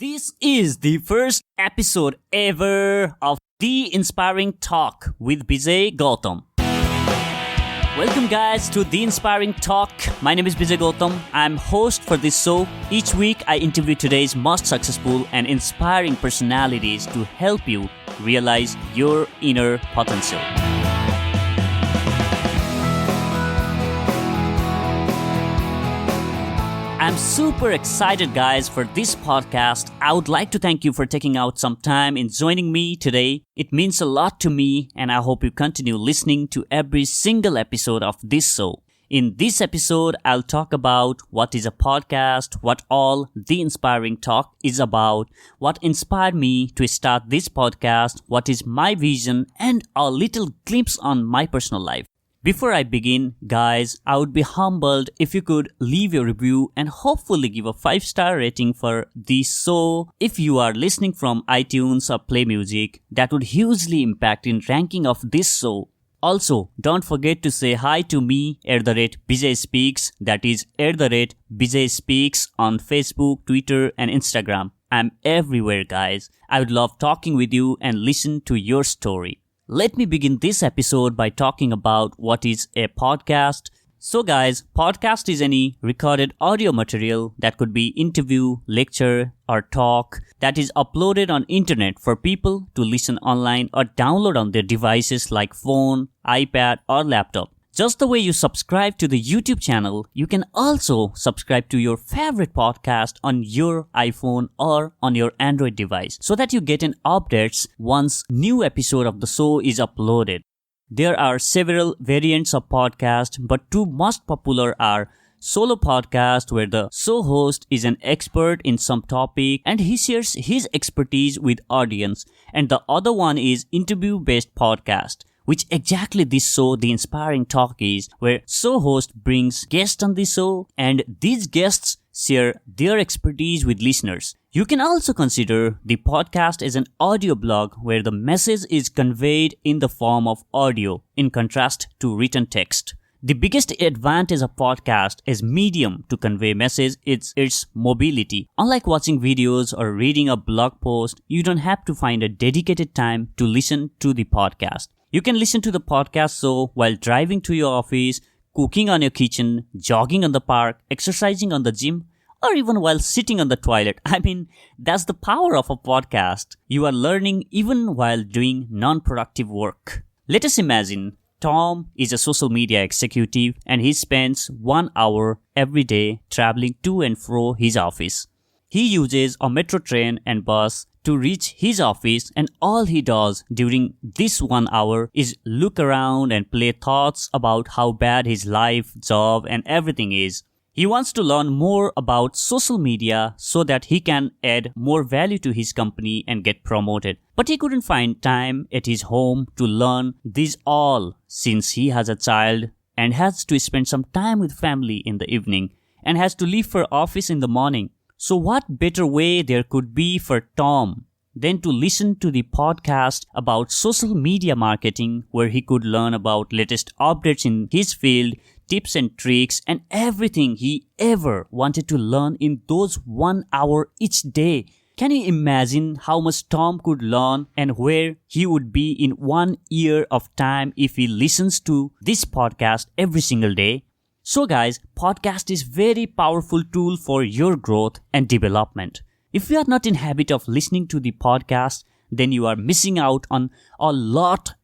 This is the first episode ever of The Inspiring Talk with Bijay Gautam. Welcome guys to The Inspiring Talk. My name is Bijay Gautam. I'm host for this show. Each week I interview today's most successful and inspiring personalities to help you realize your inner potential. I'm super excited, guys, for this podcast. I would like to thank you for taking out some time in joining me today. It means a lot to me, and I hope you continue listening to every single episode of this show. In this episode, I'll talk about what is a podcast, what all The Inspiring Talk is about, what inspired me to start this podcast, what is my vision, and a little glimpse on my personal life. Before I begin, guys, I would be humbled if you could leave a review and hopefully give a 5-star rating for this show. If you are listening from iTunes or Play Music, that would hugely impact in ranking of this show. Also, don't forget to say hi to me @Bijay Speaks, that is @Bijay Speaks on Facebook, Twitter and Instagram. I'm everywhere, guys. I would love talking with you and listen to your story. Let me begin this episode by talking about what is a podcast. So guys, podcast is any recorded audio material that could be interview, lecture, or talk that is uploaded on internet for people to listen online or download on their devices like phone, iPad, or laptop. Just the way you subscribe to the YouTube channel, you can also subscribe to your favorite podcast on your iPhone or on your Android device so that you get an updates once new episode of the show is uploaded. There are several variants of podcast, but two most popular are solo podcast, where the show host is an expert in some topic and he shares his expertise with audience, and the other one is interview-based podcast, which exactly this show, The Inspiring Talk, is, where show host brings guests on the show and these guests share their expertise with listeners. You can also consider the podcast as an audio blog where the message is conveyed in the form of audio in contrast to written text. The biggest advantage of podcast as medium to convey message is its mobility. Unlike watching videos or reading a blog post, you don't have to find a dedicated time to listen to the podcast. You can listen to the podcast show while driving to your office, cooking on your kitchen, jogging on the park, exercising on the gym, or even while sitting on the toilet. I mean, that's the power of a podcast. You are learning even while doing non-productive work. Let us imagine Tom is a social media executive and he spends 1 hour every day traveling to and fro his office. He uses a metro train and bus to reach his office, and all he does during this 1 hour is look around and play thoughts about how bad his life, job and everything is. He wants to learn more about social media so that he can add more value to his company and get promoted. But he couldn't find time at his home to learn this all since he has a child and has to spend some time with family in the evening and has to leave for office in the morning. So what better way there could be for Tom than to listen to the podcast about social media marketing, where he could learn about latest updates in his field, tips and tricks, and everything he ever wanted to learn in those 1 hour each day. Can you imagine how much Tom could learn and where he would be in 1 year of time if he listens to this podcast every single day? So guys, podcast is very powerful tool for your growth and development. If you are not in habit of listening to the podcast, then you are missing out on a lot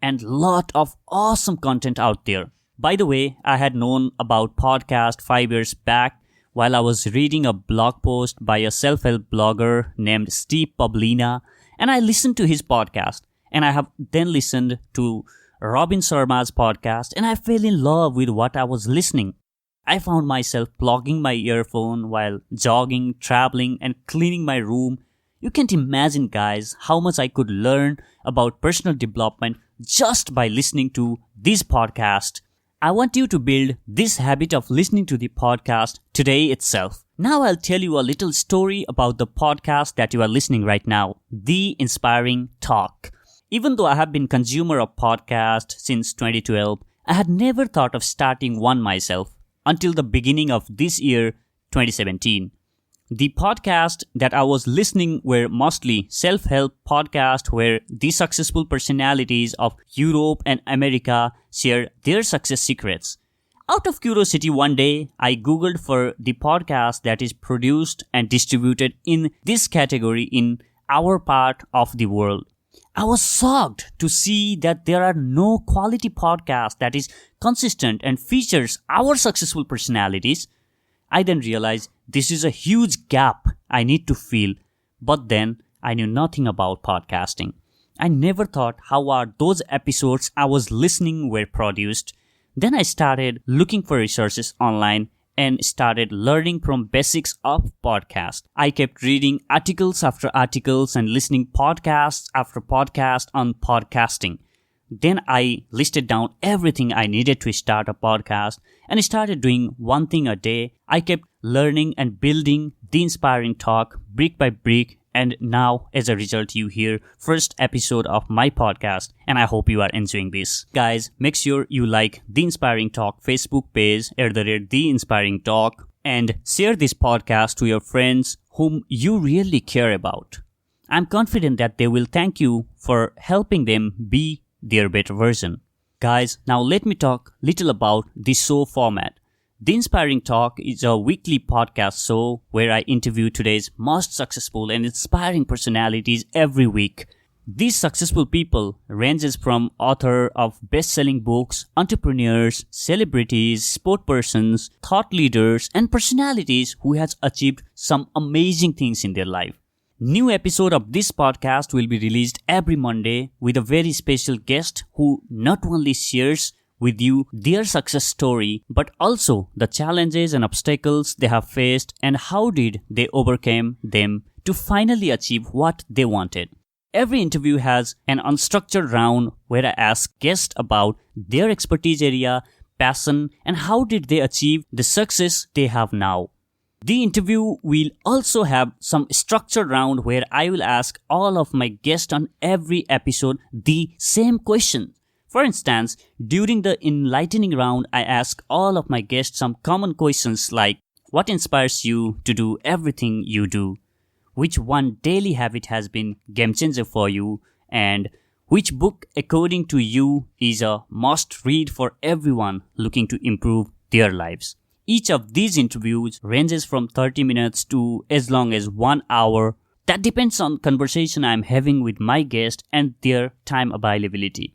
of awesome content out there. By the way, I had known about podcast 5 years back while I was reading a blog post by a self-help blogger named Steve Pablina, and I listened to his podcast, and I have then listened to Robin Sharma's podcast, and I fell in love with what I was listening. I found myself plugging my earphone while jogging, traveling, and cleaning my room. You can't imagine, guys, how much I could learn about personal development just by listening to this podcast. I want you to build this habit of listening to the podcast today itself. Now I'll tell you a little story about the podcast that you are listening right now, The Inspiring Talk. Even though I have been consumer of podcasts since 2012, I had never thought of starting one myself until the beginning of this year, 2017. The podcast that I was listening were mostly self-help podcasts where the successful personalities of Europe and America share their success secrets. Out of curiosity, one day I googled for the podcast that is produced and distributed in this category in our part of the world. I was shocked to see that there are no quality podcasts that is consistent and features our successful personalities. I then realized this is a huge gap I need to fill, but then I knew nothing about podcasting. I never thought how are those episodes I was listening were produced. Then I started looking for resources online and started learning from basics of podcast. I kept reading articles after articles and listening podcasts after podcast on podcasting. Then I listed down everything I needed to start a podcast and started doing one thing a day. I kept learning and building the inspiring talk brick by brick, and now as a result you hear first episode of my podcast, and I hope you are enjoying this. Guys, make sure you like the Inspiring Talk Facebook page @The Inspiring Talk and share this podcast to your friends whom you really care about. I'm confident that they will thank you for helping them be their better version. Guys, now let me talk little about the show format. The Inspiring Talk is a weekly podcast show where I interview today's most successful and inspiring personalities every week. These successful people ranges from author of best-selling books, entrepreneurs, celebrities, sport persons, thought leaders, and personalities who has achieved some amazing things in their life. New episode of this podcast will be released every Monday with a very special guest who not only shares with you their success story but also the challenges and obstacles they have faced and how did they overcome them to finally achieve what they wanted. Every interview has an unstructured round where I ask guests about their expertise area, passion, and how did they achieve the success they have now. The interview will also have some structured round where I will ask all of my guests on every episode the same question. For instance, during the enlightening round, I ask all of my guests some common questions like, what inspires you to do everything you do? Which one daily habit has been game changer for you? And which book, according to you, is a must read for everyone looking to improve their lives? Each of these interviews ranges from 30 minutes to as long as 1 hour. That depends on conversation I am having with my guest and their time availability.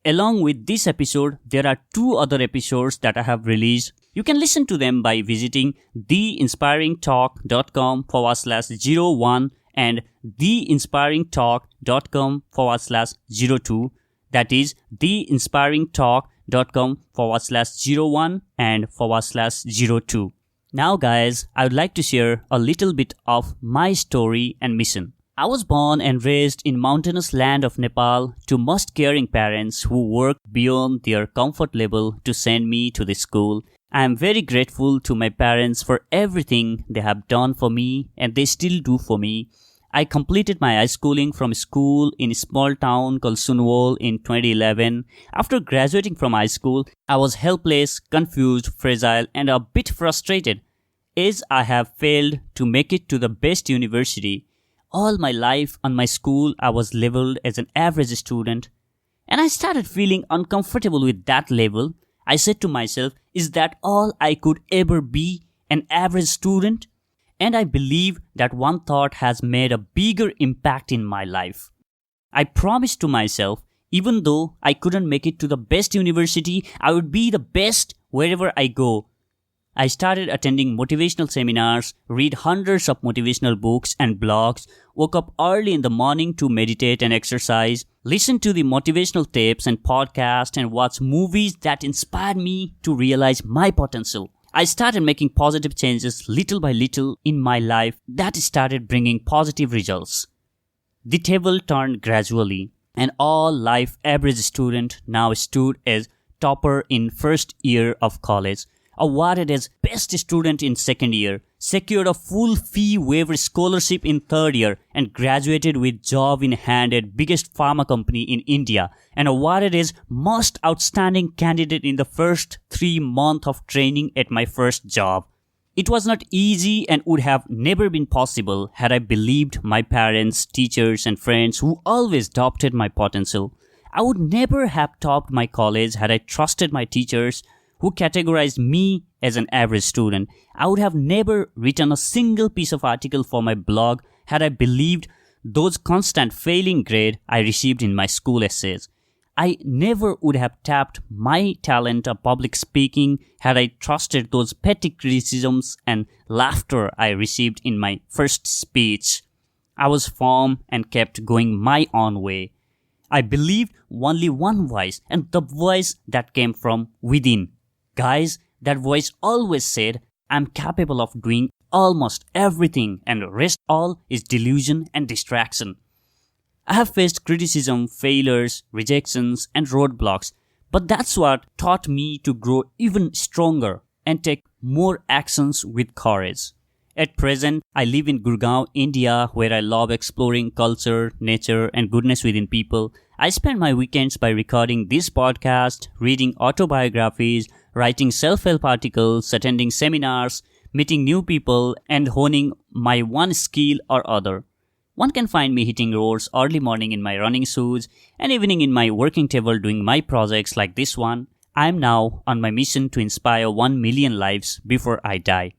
Along with this episode, there are 2 other episodes that I have released. You can listen to them by visiting theinspiringtalk.com/01 and theinspiringtalk.com/02. That is theinspiringtalk.com/01 and /02. Now guys, I would like to share a little bit of my story and mission. I was born and raised in mountainous land of Nepal to most caring parents who worked beyond their comfort level to send me to the school. I am very grateful to my parents for everything they have done for me and they still do for me. I completed my high schooling from school in a small town called Sunwol in 2011. After graduating from high school, I was helpless, confused, fragile, and a bit frustrated as I have failed to make it to the best university. All my life on my school, I was labeled as an average student, and I started feeling uncomfortable with that label. I said to myself, is that all I could ever be, an average student? And I believe that one thought has made a bigger impact in my life. I promised to myself, even though I couldn't make it to the best university, I would be the best wherever I go. I started attending motivational seminars, read hundreds of motivational books and blogs, woke up early in the morning to meditate and exercise, listened to the motivational tapes and podcasts, and watch movies that inspired me to realize my potential. I started making positive changes little by little in my life that started bringing positive results. The table turned gradually, and all life average student now stood as topper in first year of college, awarded as best student in second year, secured a full fee waiver scholarship in third year, and graduated with job in hand at biggest pharma company in India, and awarded as most outstanding candidate in the first 3 months of training at my first job. It was not easy and would have never been possible had I believed my parents, teachers, and friends who always doubted my potential. I would never have topped my college had I trusted my teachers who categorized me as an average student. I would have never written a single piece of article for my blog had I believed those constant failing grades I received in my school essays. I never would have tapped my talent of public speaking had I trusted those petty criticisms and laughter I received in my first speech. I was firm and kept going my own way. I believed only one voice, and the voice that came from within. Guys, that voice always said, I'm capable of doing almost everything, and rest all is delusion and distraction. I have faced criticism, failures, rejections, and roadblocks, but that's what taught me to grow even stronger and take more actions with courage. At present, I live in Gurgaon, India, where I love exploring culture, nature, and goodness within people. I spend my weekends by recording this podcast, reading autobiographies, writing self-help articles, attending seminars, meeting new people, and honing my one skill or other. One can find me hitting roads early morning in my running shoes and evening in my working table doing my projects like this one. I am now on my mission to inspire 1 million lives before I die.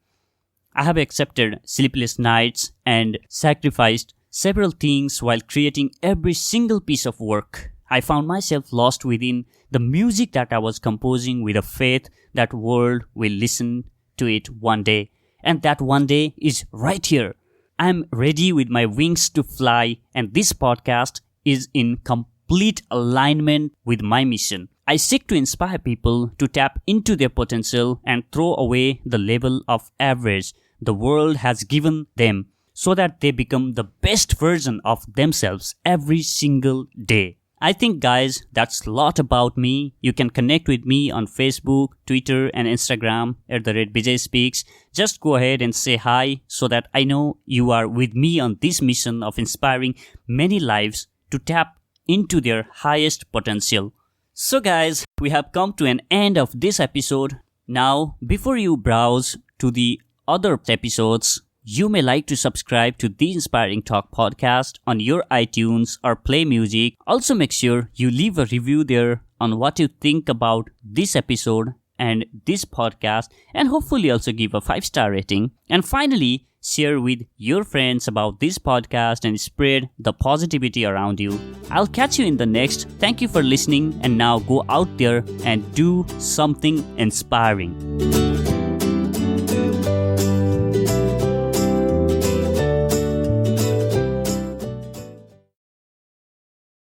I have accepted sleepless nights and sacrificed several things while creating every single piece of work. I found myself lost within the music that I was composing with a faith that world will listen to it one day. And that one day is right here. I am ready with my wings to fly, and this podcast is in complete alignment with my mission. I seek to inspire people to tap into their potential and throw away the label of average the world has given them so that they become the best version of themselves every single day. I think, guys, that's a lot about me. You can connect with me on Facebook, Twitter, and Instagram @Bijay Speaks. Just go ahead and say hi so that I know you are with me on this mission of inspiring many lives to tap into their highest potential. So guys, we have come to an end of this episode. Now, before you browse to the other episodes, you may like to subscribe to the Inspiring Talk podcast on your iTunes or Play Music. Also make sure you leave a review there on what you think about this episode and this podcast, and hopefully also give a 5-star rating. And finally, share with your friends about this podcast and spread the positivity around you. I'll catch you in the next. Thank you for listening, and now go out there and do something inspiring.